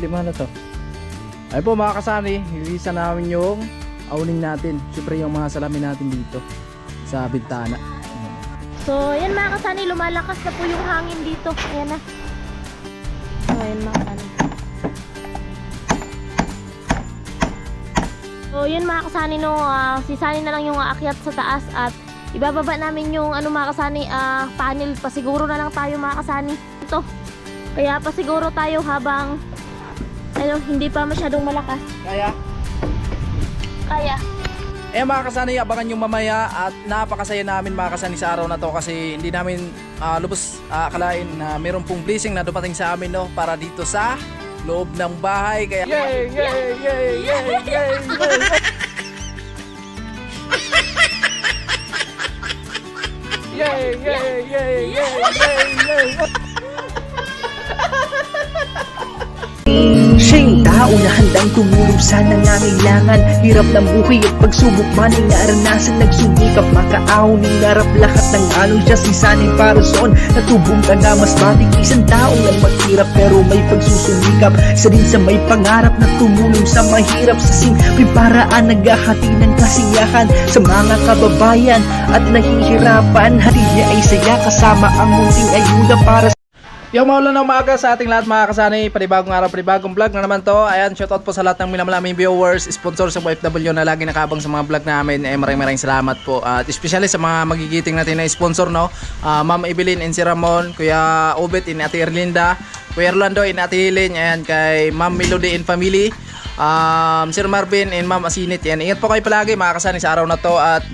lima na to. Ayun po mga kasani, nililisan namin yung awning natin. Siyempre yung mga salamin natin dito sa bintana. So, yan mga kasani, lumalakas na po yung hangin dito. Ayan na. So, yan mga kasani. So, yan mga kasani, no, sisani na lang yung aakyat sa taas at ibababa namin yung ano mga kasani, panel. Pasiguro na lang tayo mga kasani. Ito. Kaya pasiguro tayo habang ano, hindi pa masyadong malakas. Kaya? Kaya. Eh mga kasani, abangan nyo mamaya at napakasaya namin mga kasani sa araw na to kasi hindi namin lubos akalain na mayroon pong blessing na dumating sa amin, no, para dito sa loob ng bahay. Kaya yay! Yay! Yay! Yay! Yay! Yay! Yay! Yay! Yay! Yay! Siya yung tao na handang tumulong sa nangangailangan. Hirap ng buhay at pagsubok man ay naranasan. Nagsumikap makaaw ng narap lahat ng alon. Siya sisanay para soon natubong ka na mas matik. Isang tao lang maghirap pero may pagsusumikap. Isa din sa may pangarap na tumulong sa mahirap. Sa simpleng paraan naghahati ng kasiyahan sa mga kababayan at nahihirapan. Hati niya ay saya kasama ang munting ayuda para sa yung maulan ng umaga sa ating lahat mga kasani, panibagong araw, panibagong vlog na naman to. Ayan, shoutout po sa lahat ng minamalaming viewers, sponsors sa OFW na lagi nakabang sa mga vlog namin. Maraming salamat po. At especially sa mga magigiting natin na sponsor, no, Ma'am Evelyn and si Ramon, Kuya Obet and Ate Erlinda, Kuya Orlando and Ate Helen, ayan, kay Ma'am Melody and family, Sir Marvin and Ma'am Asinit. Ayan, ingat po kayo palagi mga kasani sa araw na to. At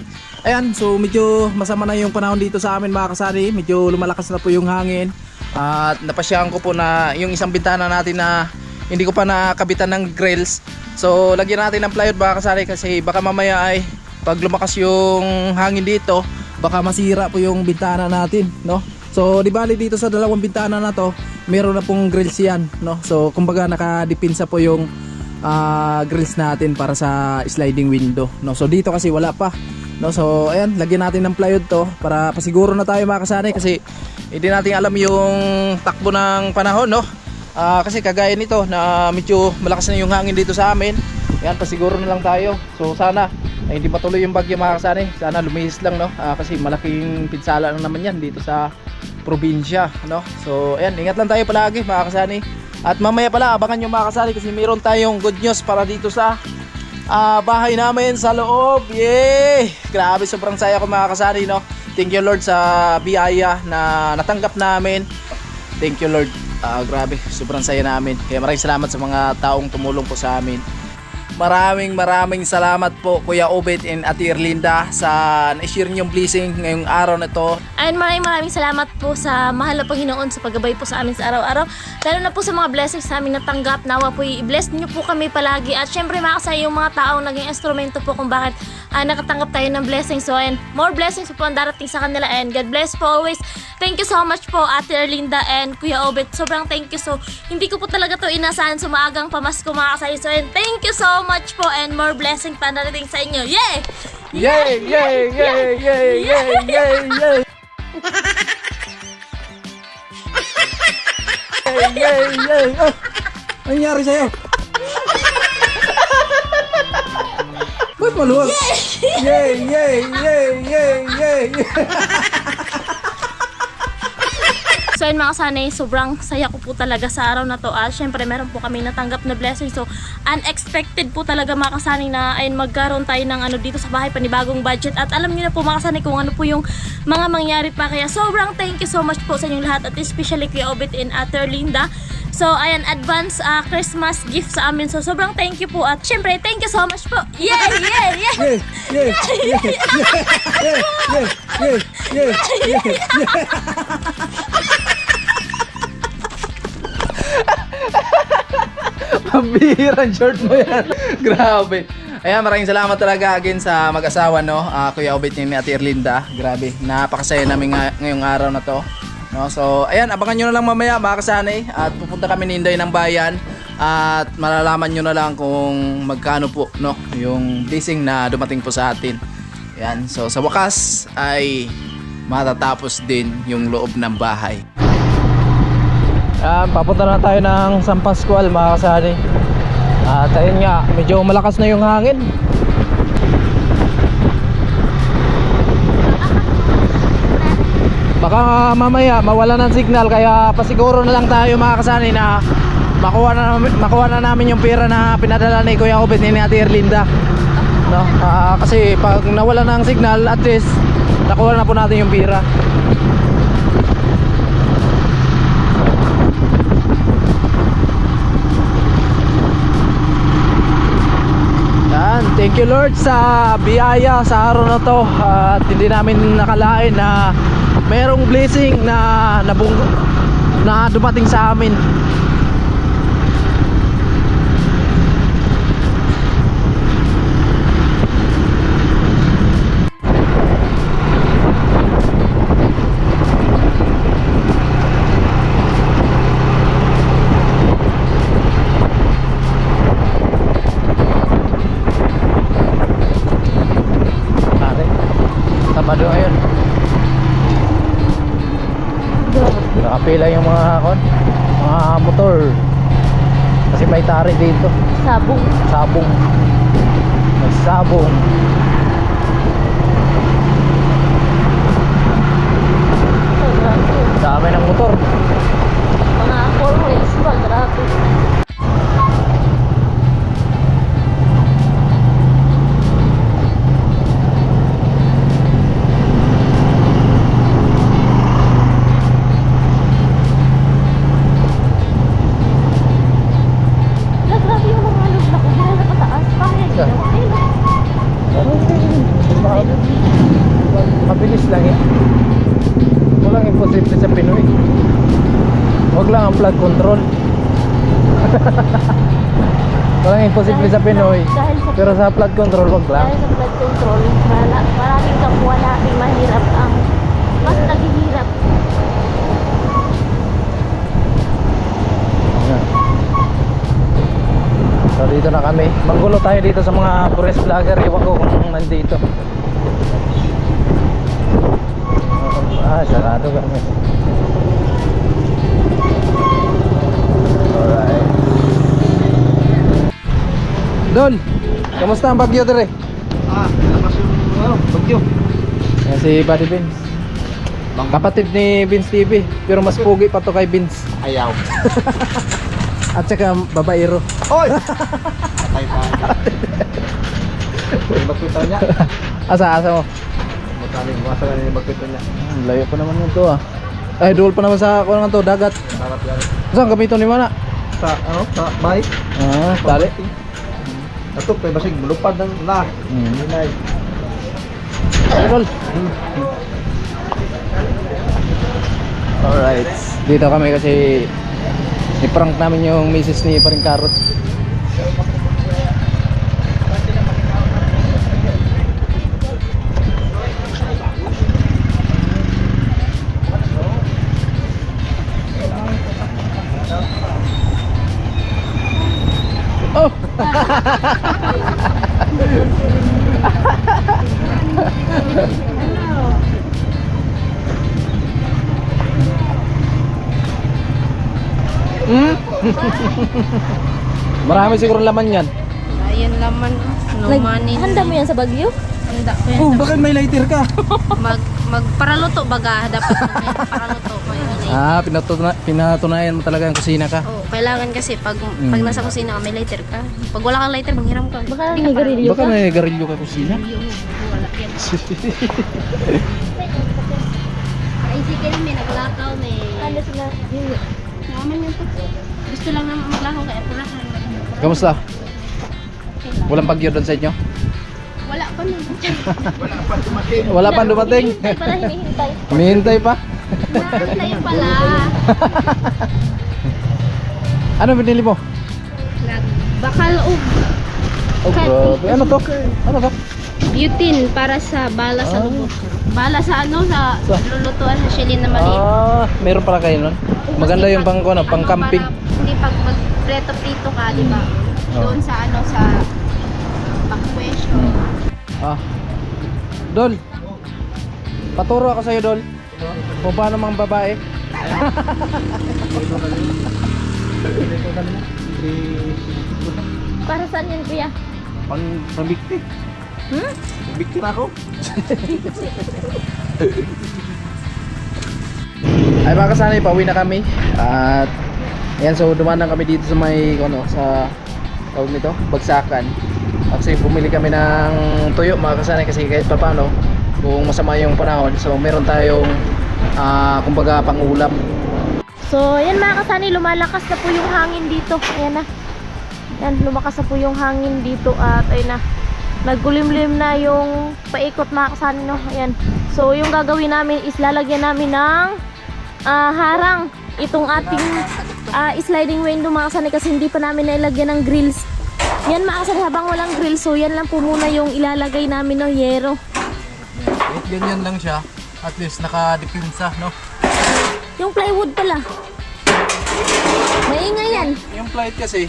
ayan, so medyo masama na yung panahon dito sa amin mga kasani, medyo lumalakas na po yung hangin. At napasyahan ko po na yung isang bintana natin na hindi ko pa nakabitan ng grills. So lagyan natin ng plywood baka kasali kasi baka mamaya ay pag lumakas yung hangin dito baka masira po yung bintana natin, no? So di bali dito sa dalawang bintana na to meron na pong grills yan, no? So kumbaga nakadipinsa po yung grills natin para sa sliding window, no? So dito kasi wala pa, no? So ayan, lagyan natin ng plywood to para pasiguro na tayo mga kasani kasi hindi natin alam yung takbo ng panahon, no? Kasi kagaya nito na medyo malakas na yung hangin dito sa amin. Yan, pasiguro na lang tayo. So sana ay hindi matuloy yung bagyo mga kasani. Sana lumihis lang, no? Kasi malaking pinsala na naman yan dito sa probinsya, no? So ayan, ingat lang tayo palagi mga kasani. At mamaya pala abangan nyo mga kasani kasi mayroon tayong good news para dito sa bahay namin sa loob. Yay! Grabe, sobrang saya ko mga kasani, no? Thank you Lord sa biyaya na natanggap namin. Thank you Lord. Grabe, sobrang saya namin. Kaya maraming salamat sa mga taong tumulong po sa amin. Maraming salamat po Kuya Obet and Ate Erlinda sa na-share niyong blessing ngayong araw na to. Ayun, maraming salamat po sa mahal na Panginoon sa paggabay po sa amin sa araw-araw. Lalo na po sa mga blessings sa amin natanggap. Nawa po i-bless niyo po kami palagi. At syempre makasaya yung mga taong naging instrumento po kung bakit nakatanggap tayo ng blessings. So ayun, more blessings po ang darating sa kanila and God bless po always. Thank you so much po Ate Erlinda and Kuya Obet. Sobrang thank you. So hindi ko po talaga to inasahan sa maagang pamasko mga kasaya. So ayun, thank you so much po and more blessing pa darating sa inyo. Yay! Yay! Yay! Yay! Yay! Yay! Yay! Yay! Yay! Yay! Yay! Ano nangyari sa'yo? Ba't maluwag? Yay! Yay! Yay! Yay! Yay! So yun mga sanay, sobrang saya ko po talaga sa araw na to. Syempre meron po kami natanggap na blessing. So unexpected po talaga mga kasanay na ayun, magkaroon tayo ng ano dito sa bahay, panibagong budget. At alam niyo na po mga kasanay kung ano po yung mga mangyari pa. Kaya sobrang thank you so much po sa inyong lahat. At especially Kuya Obet and Ate Erlinda. So ayan, advance Christmas gift sa amin. So sobrang thank you po. At syempre thank you so much po. Yay! Yay! Yay! Yay! Yay! Yay! Yay! Yay! Yay! Yay! Pambihirang short mo yan. Grabe. Ayan, maraming salamat talaga again sa mag-asawa, no? Kuya Obet ni Ate Erlinda. Grabe, napakasaya namin ngayong araw na to, no? So ayan, abangan nyo na lang mamaya mga kasanay. At pupunta kami ni Inday ng Bayan. At malalaman nyo na lang kung magkano po, no, yung blessing na dumating po sa atin. Ayan, so sa wakas ay matatapos din yung loob ng bahay. Papunta na tayo ng San Pascual mga kasani. At ayun nga, medyo malakas na yung hangin. Baka mamaya mawala ng signal, kaya pasiguro na lang tayo mga kasani na makuha na namin yung pera na pinadala ni Kuya Obed ni Ate Erlinda, no? Kasi pag nawala ng signal, at least nakuha na po natin yung pera. Yan, thank you Lord sa biyaya sa araw na to. At hindi namin nakalain na merong blessing na dumating sa amin. Sabado ngayon. Nakapila yung mga motor. Kasi may tari dito. Sabong. May sabong. Dami ng motor. Mga 4 wheels pa, grabe. Grabe yung mga lugla ko, hindi na pataas. Kaya ginawa. Mabilis lang eh. Walang imposible sa Pinoy. Huwag lang ang flood control. Walang imposible sa Pinoy. Pero sa flood control, wag lang. Dahil sa flood control, maraming kapwa natin mahirap ang mas naghihirap. Ayan. So dito na kami. Manggulo tayo dito sa mga forest vlogger. Iwan ko kung nandito. Sarado kami. Alright. Dol, kamusta ang bagyo dire? Lakas yung bagyo. Yan si Buddy Vince. Kapatid ni Vince TV, pero mas pugi pa to kay Vince. Ayaw. At saka babaero. Oy! Patay pa. May magpitaw niya. Asa mo? Mataling masa ka na yung magpitaw niya. Layo pa naman yun to ah. Ay, dual pa naman sa ako naman to, dagat. Sarap yan. Saan gamito ni Mana? Sa sa bay. Tali. Ato kay basig mulupad ng na. Hinay. Idol. Alright. Dito kami kasi i-prank namin yung misis ni Paring Karot. Oh! Marami siguro laman yan. Ayan laman, no money. Handa mo yan sa Baguio? Handa ko yan. Oh, bakit may lighter ka? Magparaluto baga, dapat paraluto ko yun. Pinatunayan mo talaga ang kusina ka. Oh, kailangan kasi pag nasa kusina ka may lighter ka. Pag wala kang lighter, manghiram ka. Baka nagarilyo Baka ka? may garilyo ka kusina? Wala yan. Ay, sige may naglakaw, may... Ano sila? Naman yun to. Gusto lang naman maglakaw kaya pulahan. Kamusta? Walang bagyo doon sa inyo? Wala pa nun. Wala pa dumating? Hinihintay pala, hinihintay. Humihintay pa? Tayo pala. Ano binili mo? Bakal o Oh, grabe. Ano to? Ano to? butane para sa bala sa lubot. Bala sa ano, sa lulutuan sa shilin na maliit. Meron pala kayo nun? Maganda yung pang, pang camping. Hindi pag prito ka, di ba? Doon sa ano, sa pang-question. Dol, paturo ako sa'yo, Dol. Kung paano mga babae. Para saan yan, kuya? Pambikti. Hmm? Pambikti na ako. Ay mga kasanay, pauwi na kami. At ayan, so dumaan kami dito sa may ano, sa tawag nito, Bagsakan. Kasi bumili kami ng tuyo mga kasanay, kasi kahit pa paano kung masama yung panahon, so meron tayong kumbaga pang ulam. So, ayan mga kasani, lumalakas na po yung hangin dito. Ayan na. Ayan, lumakas na po yung hangin dito at ayun na. Nagkulimlim na yung paikot mga kasani, no? Ayan. So, yung gagawin namin is lalagyan namin ng harang itong ating sliding window mga kasani, kasi hindi pa namin nailagyan ng grills. Yan mga kasani, habang walang grills, so yan lang po muna yung ilalagay namin, no? Yero. Ganyan lang siya. At least naka-dipinsa, no? Yung plywood pala. Maingay yan. Yung flight kasi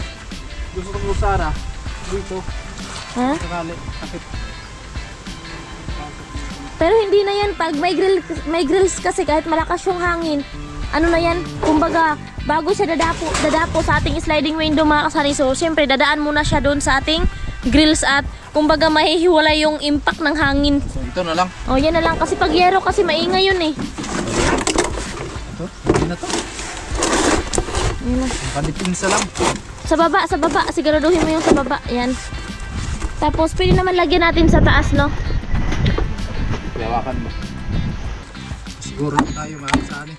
gusto ko sana dito. Ha? Sakali, sakit. Pero hindi na yan pag may grills kasi, kahit malakas yung hangin. Ano na yan? Kumbaga, bago siya dadapo sa ating sliding window mga kasari. So, syempre, dadaan muna siya doon sa ating grills at kumbaga mahihiwala yung impact ng hangin. So, ito na lang. O, yan na lang. Kasi pag yero kasi maingay yun eh. Ito, hindi na to. Yan na. Naka-dipinsa lang. Sa baba. Siguraduhin mo yung sa baba. Yan. Tapos, pwede naman lagyan natin sa taas, no? Hawakan mo. Siguro tayo mga kasani.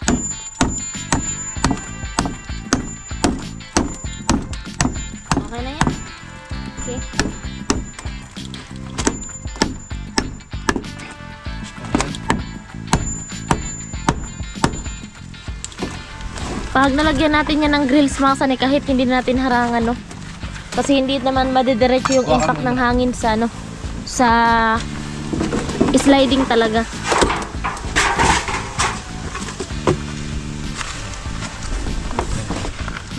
Okay na yan. Okay. Pag nalagyan natin yan ng grills mga kasani, kahit hindi natin harangan, no? Kasi hindi naman madidiretso yung impact ng hangin sa ano, sa sliding talaga.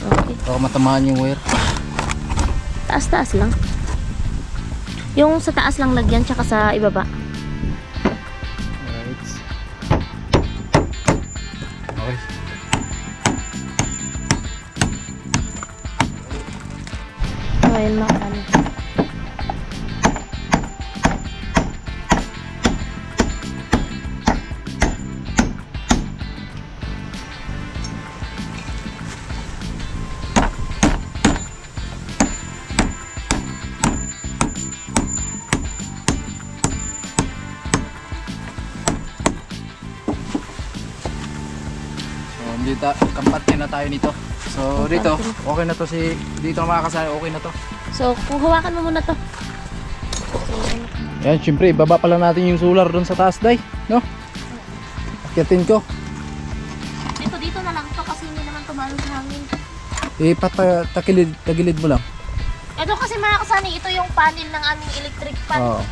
Okay. Baka matamaan yung wire. Taas-taas lang. Yung sa taas lang lagyan, tsaka sa ibaba. Alright. Okay. Ayun mga kasani. Dito, kampante na tayo nito. So dito, okay na to dito mga kasani, okay na to. So, kung hawakan mo muna to. Yan, syempre, baba pala natin yung solar doon sa taas, day, no? Akyatin ko. Dito na lang to kasi hindi naman tumalo sa hangin. Tagilid mo lang. Ito kasi mga kasani, ito yung panel ng aming electric fan. Oo.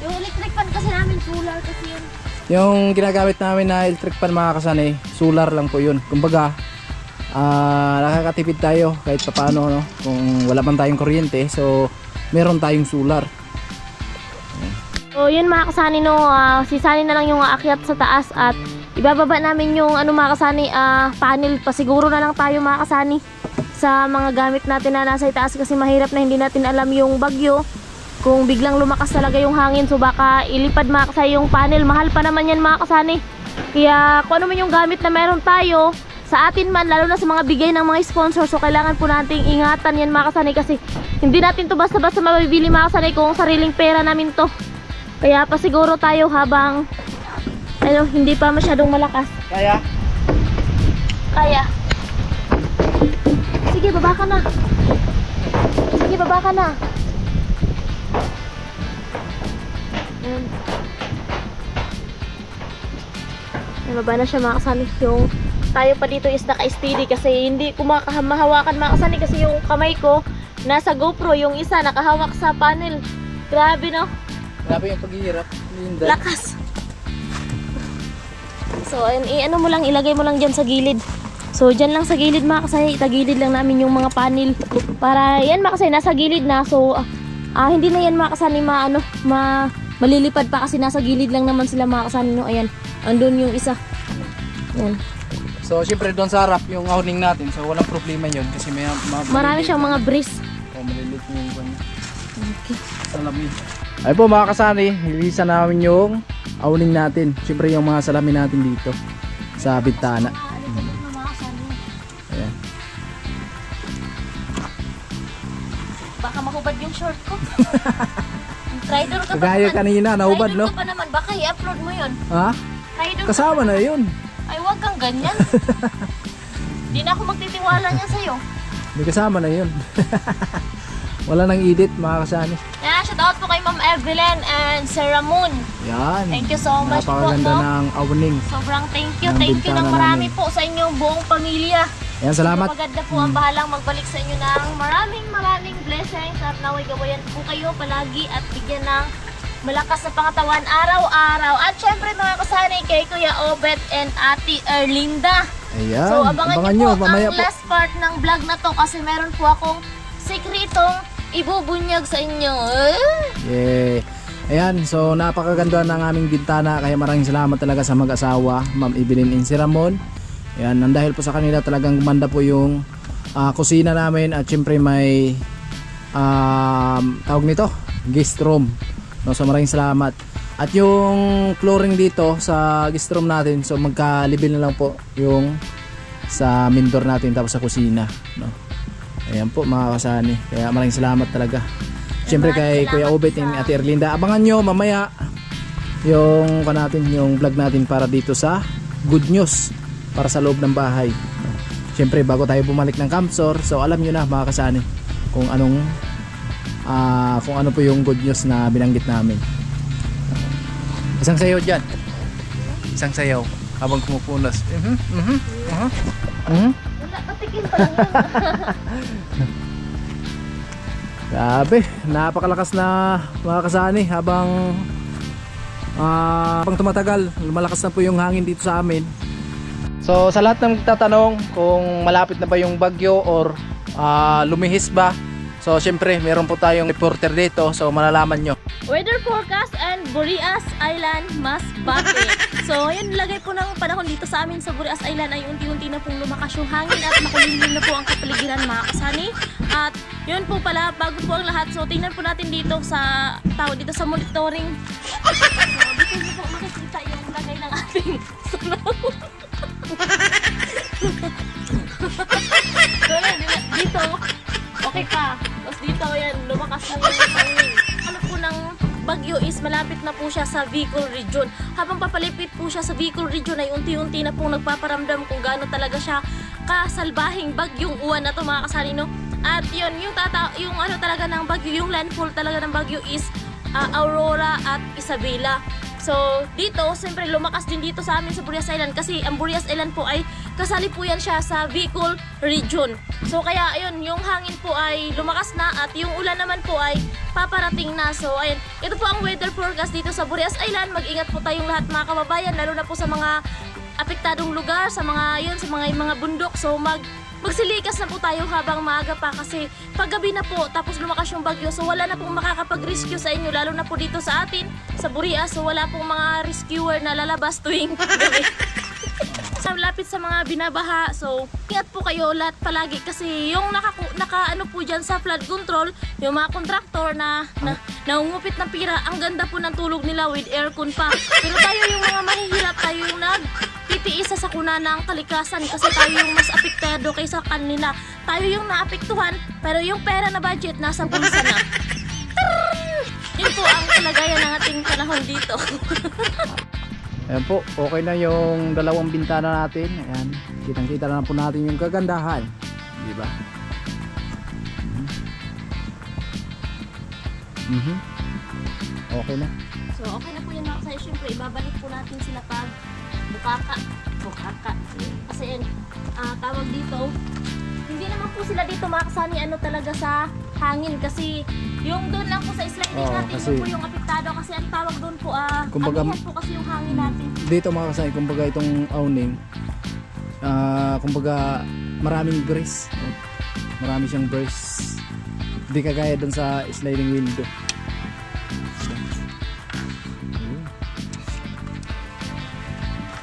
Yung electric fan kasi namin solar kasi yun. Yung ginagamit namin na electric fan mga kasani, solar lang po yun. Kumbaga, nakakatipid tayo kahit pa paano, no? Kung wala man tayong kuryente, so meron tayong solar. So yun mga kasani, no, si Sunny na lang yung aakyat sa taas at ibababa namin yung ano mga kasani, panel. Pasiguro na lang tayo mga kasani sa mga gamit natin na nasa itaas kasi mahirap na hindi natin alam yung bagyo. Kung biglang lumakas talaga yung hangin, so baka ilipad mga kasani yung panel. Mahal pa naman yan mga kasani. Kaya kung ano man yung gamit na meron tayo, sa atin man, lalo na sa mga bigay ng mga sponsor, so kailangan po nating ingatan yan mga kasani kasi hindi natin to basta-basta mabibili mga kasani kung sariling pera namin to. Kaya pasiguro tayo habang hindi pa masyadong malakas. Kaya? Kaya. Sige, baba ka na. Sige, baba ka na. Ayan. Baba na siya mga kasani. Yung tayo pa dito is naka-steady kasi hindi ko mahawakan mga kasani kasi yung kamay ko nasa GoPro, yung isa nakahawak sa panel. Grabe, no? Grabe yung paghihirap. Linda. Lakas. So, ano mo lang, ilagay mo lang dyan sa gilid. So, dyan lang sa gilid mga kasay, itagilid lang namin yung mga panel. Para yan mga kasay, nasa gilid na. So, hindi na yan mga kasani malilipad pa kasi nasa gilid lang naman sila mga kasani. No? Ayan, andun yung isa. Ayan. So syempre doon sa harap yung awning natin. So walang problema yun kasi may Marami siyang mga breeze. Oh, malilit yung kanya. Okay. Salamin. Ay po mga kasani, nilisan namin yung awning natin. Syempre yung mga salamin natin dito sa bintana. Ayan. Baka mahubad yung short ko. Rider ka pa Kagaya naman. kanina, nahubad Rider no? ka pa naman. Baka i-upload mo yun. Ha? Rider ka Kasama pa na naman. yun. Ay, wag kang ganyan. Di na ako magtitiwala niya sa'yo. May kasama na yun. Wala nang edit mga kasani. Yan, shoutout po kay Ma'am Evelyn and Sir Ramon. Yan. Thank you so much po. Napakaganda No? ng awning. Sobrang thank you. Ng Thank you bintana ng marami namin. po sa inyong buong pamilya. Yan, salamat. Maganda po ang bahalang magbalik sa inyo ng maraming blessings at naway gawayan po kayo palagi at bigyan ng malakas na pangatawan araw-araw. At syempre mga kasanay kay Kuya Obet and Ate Erlinda. Ayan. So abangan nyo po mamaya ang last part ng vlog na to kasi meron po akong sikretong ibubunyag sa inyo. Yeah. Ayan, so napakaganda ng aming bintana kaya maraming salamat talaga sa mag-asawa, Ma'am Evelyn and si Ramon. Ayan, nang dahil po sa kanila talagang gumanda po yung kusina namin at syempre may tawag nito, guest room. No, so maraming salamat. At yung flooring dito sa guest room natin, so magka-level na lang po yung sa main door natin tapos sa kusina, no. Ayan po mga kasani. Kaya maraming salamat talaga. Siyempre kay Kuya Obet and Ate Erlinda. Abangan nyo mamaya yung vlog natin para dito sa good news para sa loob ng bahay. Siyempre bago tayo bumalik ng Campsor, so alam nyo na mga kasani kung ano po yung good news na binanggit namin. Isang sayaw dyan. Isang sayaw habang kumupunas. Wala, patikin pa lang yun. Grabe, napakalakas na mga kasani habang tumatagal, lumalakas na po yung hangin dito sa amin. So sa lahat ng nagtatanong kung malapit na ba yung bagyo or lumihis ba, so syempre meron po tayong reporter dito, so malalaman nyo. Weather forecast and Boreas Island Masbate. So, yun lagay po ng panahon dito sa amin sa Boreas Island ay unti-unti na pong lumakas yung hangin at makulimlim na po ang kapaligiran mga kasani. At yun po pala, bago po ang lahat, so tingnan po natin dito sa dito sa monitoring. So, dito niyo po makikita yung lagay ng ating sunaw. So, yan, dito, okay pa. Tapos dito, yan, lumakas na yung hangin. Ano po ng bagyo is malapit na po siya sa Bicol region. Habang papalipit po siya sa Bicol region ay unti-unti na pong nagpaparamdam kung gaano talaga siya kasalbahing bagyong uwan na to mga kasali, no? At yun, yung ano talaga ng bagyo, yung landfall talaga ng bagyo is Aurora at Isabela. So, dito, siyempre lumakas din dito sa amin sa Boreas Island kasi ang Boreas Island po ay kasali po yan siya sa Bicol region. So, kaya ayun, yung hangin po ay lumakas na at yung ulan naman po ay paparating na. So, ayun, ito po ang weather forecast dito sa Boreas Island. Mag-ingat po tayong lahat mga kababayan, lalo na po sa mga apektadong lugar, sa mga mga bundok. So, magsilikas na po tayo habang maaga pa kasi paggabi na po tapos lumakas yung bagyo, so wala na pong makakapag-rescue sa inyo, lalo na po dito sa atin sa Boreas, so wala pong mga rescuer na lalabas tuwing gabi. Sa lapit sa mga binabaha, so ingat po kayo lahat palagi kasi yung naka ano po dyan sa flood control, yung mga kontraktor na naungupit ng pira, ang ganda po ng tulog nila with aircon pa, pero tayo yung mga mahihirap, tayo yung titiis sa sakuna ng kalikasan kasi tayo yung mas apektado kaysa kanila. Tayo yung naapektuhan pero yung pera na budget nasa bulsa na. Yun po ang kalagayan ng ating panahon dito. Ayan po, okay na yung dalawang bintana natin. Ayan, kitang-kita na po natin yung kagandahan, di ba? Okay na. So okay na po yan mga kasaya. Siyempre ibabalik po natin sila pag bukaka. Kasi yan, tawag dito, hindi naman po sila dito makasani ano talaga sa hangin kasi yung doon lang po sa sliding natin kasi, yun po yung apektado kasi ang tawag doon po kumbaga, amihan po kasi yung hangin natin. Dito mga kasay, kumbaga itong awning, kumbaga maraming brace, marami siyang brace, hindi kagaya doon sa sliding window.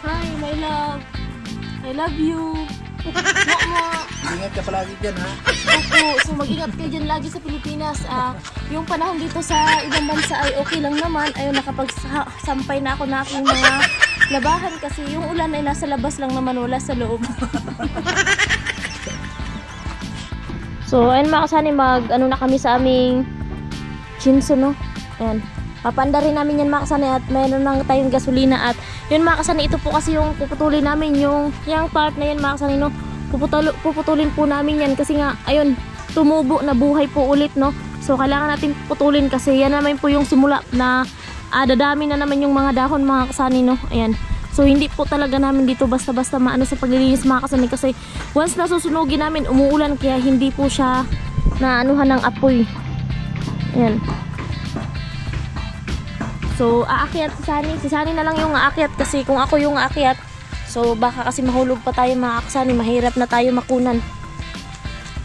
Hi my love, I I love you. Ingat ka palagi dyan, ha? Opo, so mag-ingat kayo dyan lagi sa Pilipinas. Yung panahon dito sa ibang bansa ay okay lang naman. Ayun, nakapagsampay na ako na aking mga labahan kasi yung ulan ay nasa labas lang naman, wala sa loob. So, ayun mga kasani, ano na kami sa aming chinso, no? Ayan. Papanda rin namin yan mga kasani at mayroon lang tayong gasolina at yun mga kasani, ito po kasi yung puputulin namin yung part na yan mga kasani, no? Puputulin po namin yan kasi nga, ayun, tumubo na buhay po ulit, no? So, kailangan natin putulin kasi yan naman po yung simula na dadami na naman yung mga dahon mga kasani, no? Ayan. So, hindi po talaga namin dito basta-basta maano sa paglilinis mga kasani kasi once nasusunugin namin, umuulan kaya hindi po siya naanuhan ng apoy. Ayan. So, aakyat si Sani na lang yung aakyat kasi kung ako yung aakyat, so baka kasi mahulog pa tayo mga kasani, mahirap na tayo makunan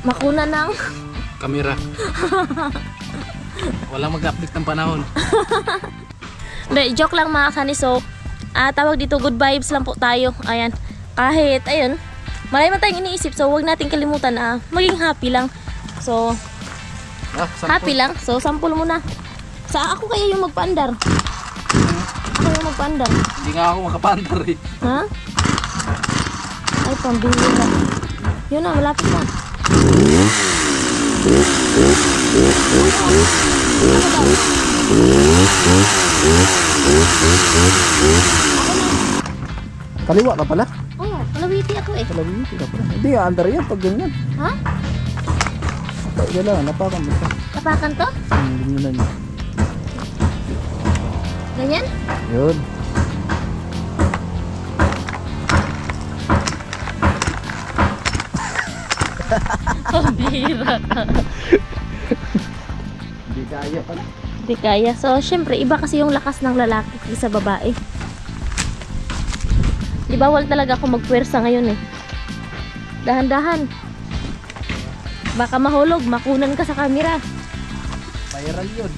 ng Kamera. Walang mag-update ng panahon. Hindi, joke lang mga kasani. So, tawag dito, good vibes lang po tayo. Ayan, kahit, ayun, marami man tayong iniisip, so huwag natin kalimutan maging happy lang. So, happy lang. So, sample muna. Ako kaya yung magpaandar. Ako yung magpaandar. Hindi nga ako makapandar, eh. Ha? Ay, pambihira. Yun na, malapit na. Kaliwa ka pala? Oo, kalawiti ako eh. Kalawiti ka pala. Hindi, andar yan pag ganyan. Ha? Yan lang, napakan mo ka. Tapakan to? Ganyan lang. Ganyan? Yun. Pambihira ka. Hindi kaya pala. Hindi kaya. So, syempre, iba kasi yung lakas ng lalaki sa babae. Di bawal talaga ako magpwersa ngayon eh. Dahan-dahan. Baka mahulog, makunan ka sa camera. Viral yun.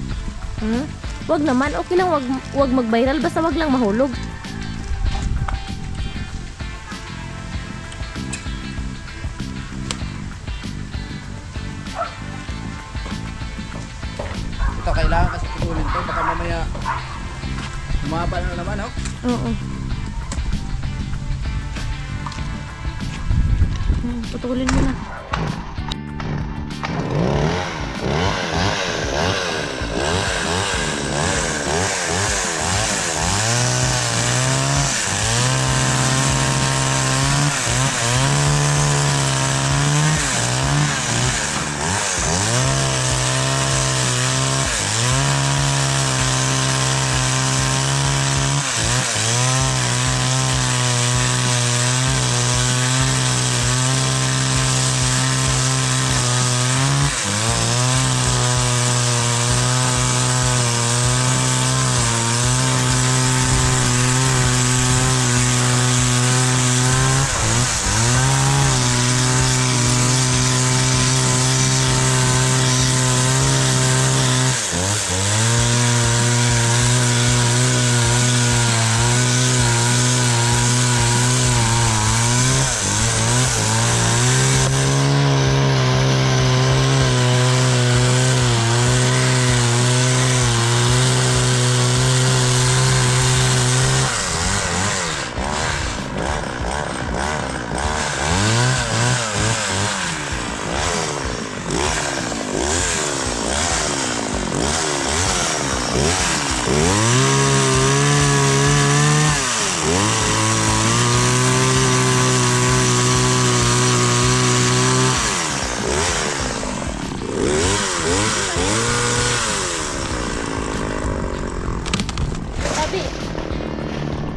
Wag naman, okay lang wag mag-viral, basta wag lang mahulog. Ito, kailangan kasi putulin to. Baka mamaya humaba na naman, oh. Oo. Putulin mo na.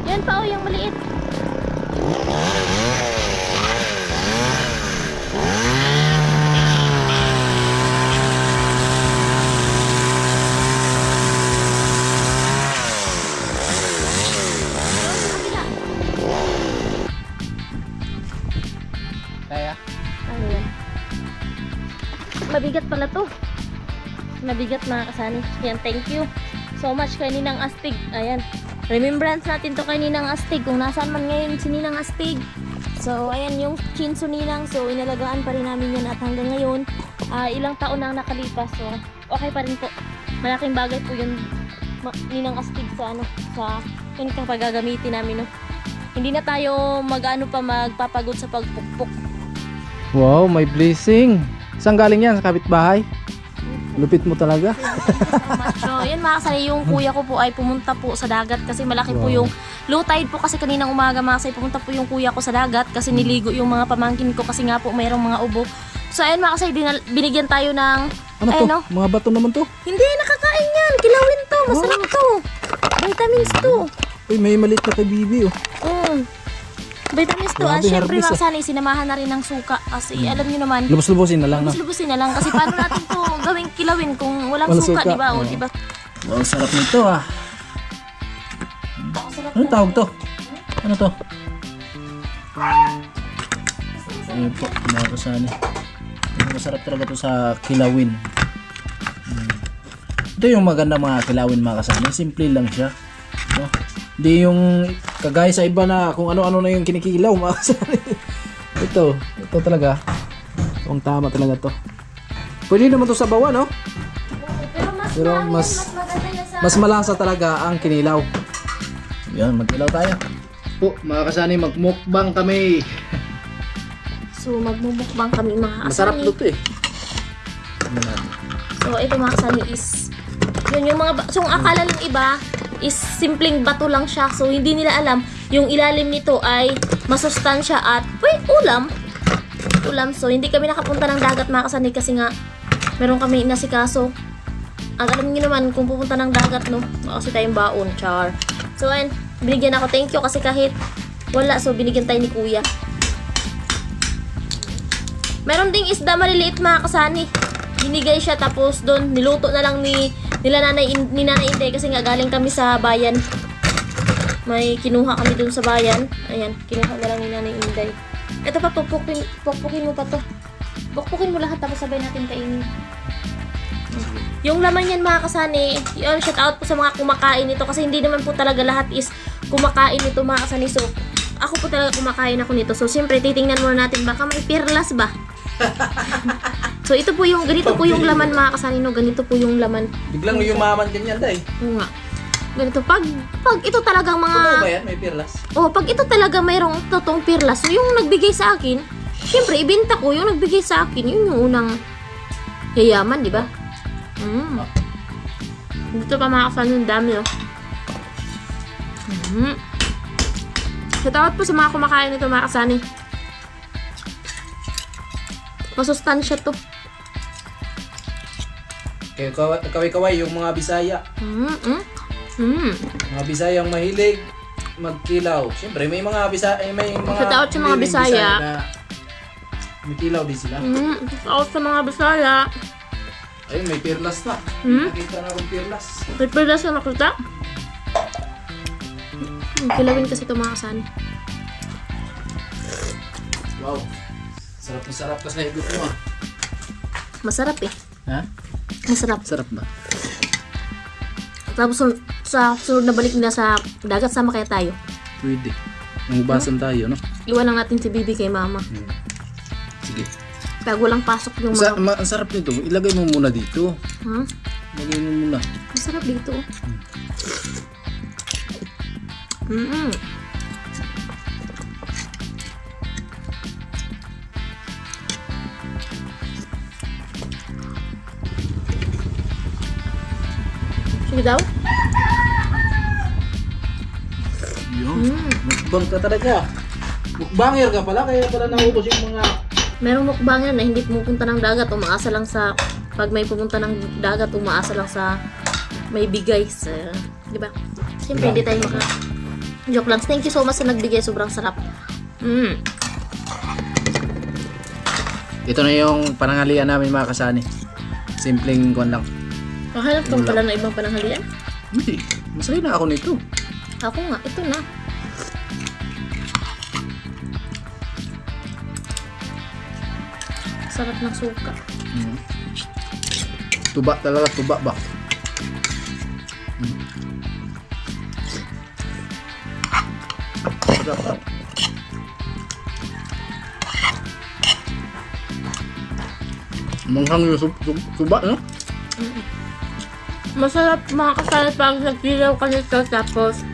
Yan pa, yung maliit. Kaya? Ano yan? Mabigat pala to. Mabigat mga kasani. Yan, thank you so much kay Ninang Astig. Ayan. Remembrance natin to kay Ninang Astig. Kung nasaan man ngayon si Ninang Astig. So, ayan yung chinso ninang. So, inalagaan pa rin namin yan at hanggang ngayon, ilang taon na ang nakalipas. So, okay pa rin po. Malaking bagay po yung ninang astig sa yun kapag gagamitin namin, no. Hindi na tayo magpapagod sa pagpukpok. Wow, may blessing. Saan galing yan? Sa kapitbahay? Lupit mo talaga. So, yun mga kasani, yung kuya ko po ay pumunta po sa dagat kasi malaki po yung low tide po kasi kaninang umaga mga kasani, pumunta po yung kuya ko sa dagat kasi niligo yung mga pamangkin ko kasi nga po mayroong mga ubo. So, ayun mga kasani, binigyan tayo ng Ano to? Mga bato naman to? Hindi, nakakain yan. Kilawin to. Masarap to. Vitamins to. Uy, may maliit na kay Bibi oh. Vitamins to. Grabe, Siyempre herbis, mga kasani, sinamahan na rin ng suka kasi alam nyo naman, Lubos-lubosin na lang no? lubusin na lang kasi paano natin to gawing kilawin kung walang Walang suka, suka. di ba? O, Oo. di ba? Wow, sarap nito ah. Ano tawag to? Ano to? Ayun po, mga kasani. Masarap talaga to sa kilawin. Ito yung maganda mga kilawin mga kasani. Simple lang siya. No? Hindi yung kagaya sa iba na kung ano-ano na yung kinikilaw mga kasani. Ito talaga. Ang tama talaga to. Pwede naman to sa bawa, no? Pero mas malasa talaga ang kinilaw. Yan, magkilaw tayo. Po, mga kasani, magmukbang kami. So, magmumukbang kami mga kasani. Masarap to eh. So, ito mga kasani is yun yung mga so, ang akala ng iba is simpleng bato lang siya. So, hindi nila alam yung ilalim nito ay masustansya at ulam. So, hindi kami nakapunta ng dagat mga kasani kasi nga meron kami inasikaso. Ang alam niyo naman kung pupunta ng dagat, no? Kasi tayong baon, char. So, ayun, binigyan ako. Thank you kasi kahit wala, so binigyan tayo ni kuya. Meron ding isda maliliit mga kasani. Binigay siya tapos doon niluto na lang ni Nanay Inday kasi nga galing kami sa bayan. May kinuha kami doon sa bayan. Ayan, kinuha na lang ni Nanay Inday. Ito pa, pukpukin mo pa to. Pukpukin mo lahat tapos sabay natin kainin. Yung laman yan mga kasani, yun, shout out po sa mga kumakain nito kasi hindi naman po talaga lahat is kumakain nito mga kasani. So, ako po talaga kumakain ako nito. So, siyempre, titingnan muna natin baka may pirlas ba? So, ito po yung, ganito po yung laman mga kasani, no? Ganito po yung laman. Biglang yumaman ganyan day. Oo nga. Ganito. Pag ito talagang mga... Ano ba yan? May pirlas? Oh, pag ito talaga mayroong totoong pirlas, so yung nagbigay sa akin, siyempre, ibenta ko, yung nagbigay sa akin, yun yung unang yayaman, di ba? Dito pa mga kasani, yung dami, oh. Shoutout po sa mga kumakain nito mga kasani. Masustansya to. Kaway-kaway yung mga Bisaya. Mga Bisaya ang mahilig magkilaw. Siyempre may mga Bisaya, may mga Shoutout sa mga mahilig Bisaya. na may kilaw din sila. Shoutout sa mga Bisaya. Ayun, may pirlas na. Nakita na akong pirlas. May pirlas na nakita? Kilawin kasi ito mga kasani. Wow. Sarap na sarap kasi nahigot mo ah. Masarap eh. Ha? Masarap. Sarap ba? Tapos sa sunod na balik na sa dagat, sama kaya tayo. Pwede. Mangubasan tayo, no? Iwan lang natin si Bibi kay Mama. Sige. Bago lang pasok yung mga... Ang sarap nito. Ilagay mo muna dito. Ha? Ilagay mo muna. Masarap dito. Sige daw? Yun. Mukbang ka talaga. Mukbanger ka pala. Kaya pala naubos yung mga... Merong mukbanger na hindi pumupunta ng dagat, umaasa lang sa pag may pumunta ng dagat, umaasa lang sa may bigay sa, di ba? Siyempre hindi tayo maka joke lang. Thank you so much sa nagbigay, sobrang sarap. Ito na yung panangalian namin mga kasani. Simpleng kuwan lang. Kahanap kang pala ng ibang pananghalian? Hindi. Masaya na ako nito. Ako nga, ito na. Sarap ng suka. Tuba talaga, tuba ba? Sarap. Manghang yung suba, no? Masarap mga kasana pag nagdilaw ka nito tapos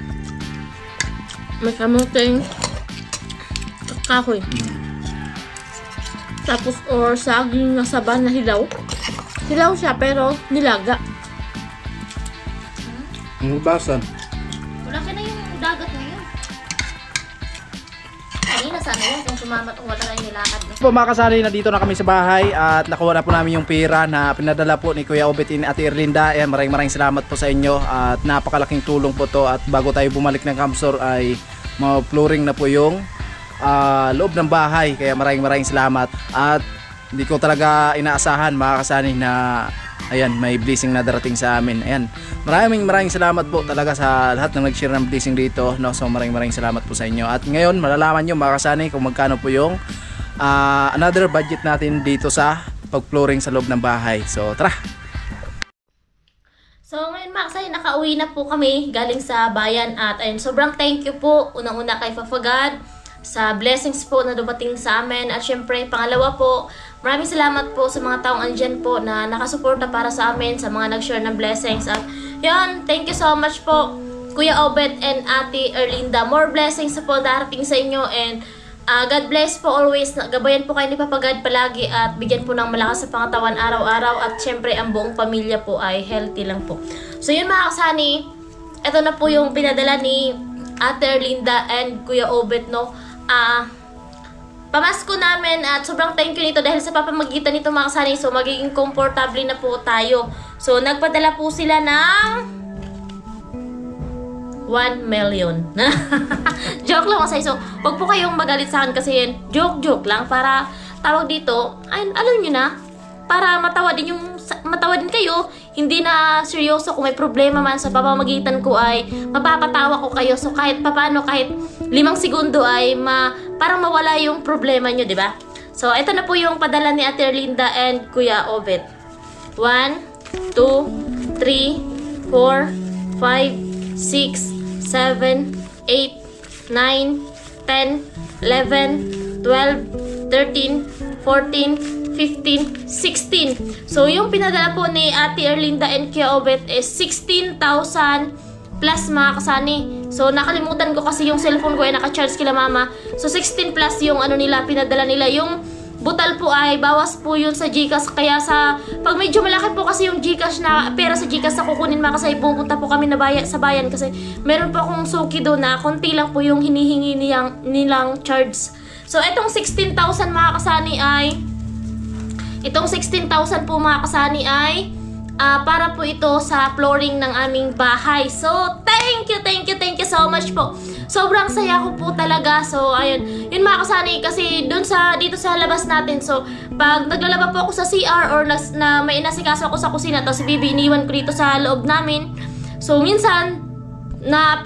may kamuting kahoy. Tapos or saging na saba na hilaw. Hilaw siya pero nilaga. Ang basan. Wala ka na yung dagat ngayon. Kanina sana yun kung sumamat o wala na yung nilakad. No? Po mga kasari, na dito na kami sa bahay at nakuha na po namin yung pera na pinadala po ni Kuya Obet and Ate Erlinda. Ayan, maraming salamat po sa inyo at napakalaking tulong po to. At bago tayo bumalik ng Camsor ay ma-flooring na po yung loob ng bahay. Kaya maraming salamat. At hindi ko talaga inaasahan mga kasani na ayan, may blessing na darating sa amin. Ayan, maraming salamat po talaga sa lahat ng nag-share ng blessing dito, no? So maraming salamat po sa inyo. At ngayon malalaman nyo mga kasani kung magkano po yung another budget natin dito sa pag-flooring sa loob ng bahay. So tara. So ngayon mga kasay, nakauwi na po kami galing sa bayan at ayun, sobrang thank you po unang-una kay Papa God sa blessings po na dumating sa amin. At syempre, pangalawa po, maraming salamat po sa mga taong andyan po na nakasuporta para sa amin, sa mga nag-share ng blessings. At yun, thank you so much po, Kuya Obet and Ate Erlinda. More blessings po darating sa inyo and God bless po always. Gabayan po kayo ni Papa God palagi at bigyan po ng malakas sa pangatawan araw-araw. At syempre, ang buong pamilya po ay healthy lang po. So yun mga kasani, ito na po yung pinadala ni Ate Erlinda and Kuya Obet, no? Pamasko namin at sobrang thank you nito dahil sa papamagitan nito mga kasani, so magiging komportable na po tayo. So nagpadala po sila ng 1 million. Joke lang kasi, so wag po kayong magalit sa akin kasi joke lang para tawag dito, ay, alam nyo na, para matawa din kayo, hindi na seryoso. Kung may problema man sa pamamagitan ko ay mapapatawa ko kayo. So kahit papano, kahit 5 segundo ay parang mawala yung problema nyo, di ba? So ito na po yung padala ni Ate Erlinda and Kuya Obet. 1, 2, 3, 4, 5, 6, 7, 8, 9, 10, 11, 12, 13, 14, 15, 16. So, yung pinadala po ni Ate Erlinda and Kuya Obet is 16,000 plus mga kasani. So, nakalimutan ko kasi yung cellphone ko ay naka-charge kila mama. So, 16 plus yung nila, pinadala nila. Yung butal po ay bawas po yun sa GCash. Kaya pag medyo malaki po kasi yung GCash na pera sa GCash na kukunin mga kasay, pupunta po kami sa bayan kasi meron po akong suki doon na konti lang po yung hinihingi nilang charge. So, itong 16,000 mga kasani ay itong 16,000 po mga kasani ay para po ito sa flooring ng aming bahay. So, thank you so much po. Sobrang saya ko po talaga. So, ayun. Yun mga kasani, kasi dito sa labas natin. So, pag naglalaba po ako sa CR or na may inasikaso ako sa kusina, tapos si Bibi iniwan ko dito sa loob namin. So, minsan, na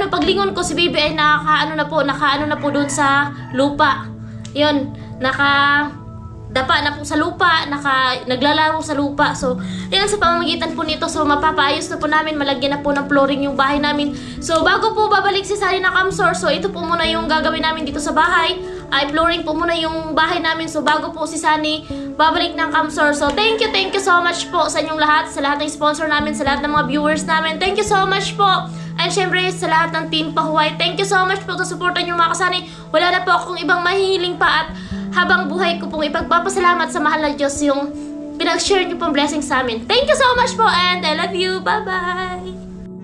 paglingon ko si Bibi ay nakaano na po doon sa lupa. Yun, dapa na po sa lupa, naglalaro sa lupa. So, yan sa pamamagitan po nito. So, mapapaayos na po namin, malagyan na po ng flooring yung bahay namin. So, bago po babalik si Sari na Camsor, so ito po muna yung gagawin namin dito sa bahay. Ay, flooring po muna yung bahay namin. So, bago po si Sunny babalik ng Camsor. So, thank you so much po sa inyong lahat, sa lahat ng sponsor namin, sa lahat ng mga viewers namin. Thank you so much po. And syempre, sa lahat ng Team Pahuway, thank you so much po sa supportan nyo mga kasani. Wala na po akong ibang mahihiling pa at habang buhay ko pong ipagpapasalamat sa mahal na Diyos yung pinag-share nyo pong blessings sa amin. Thank you so much po and I love you. Bye-bye!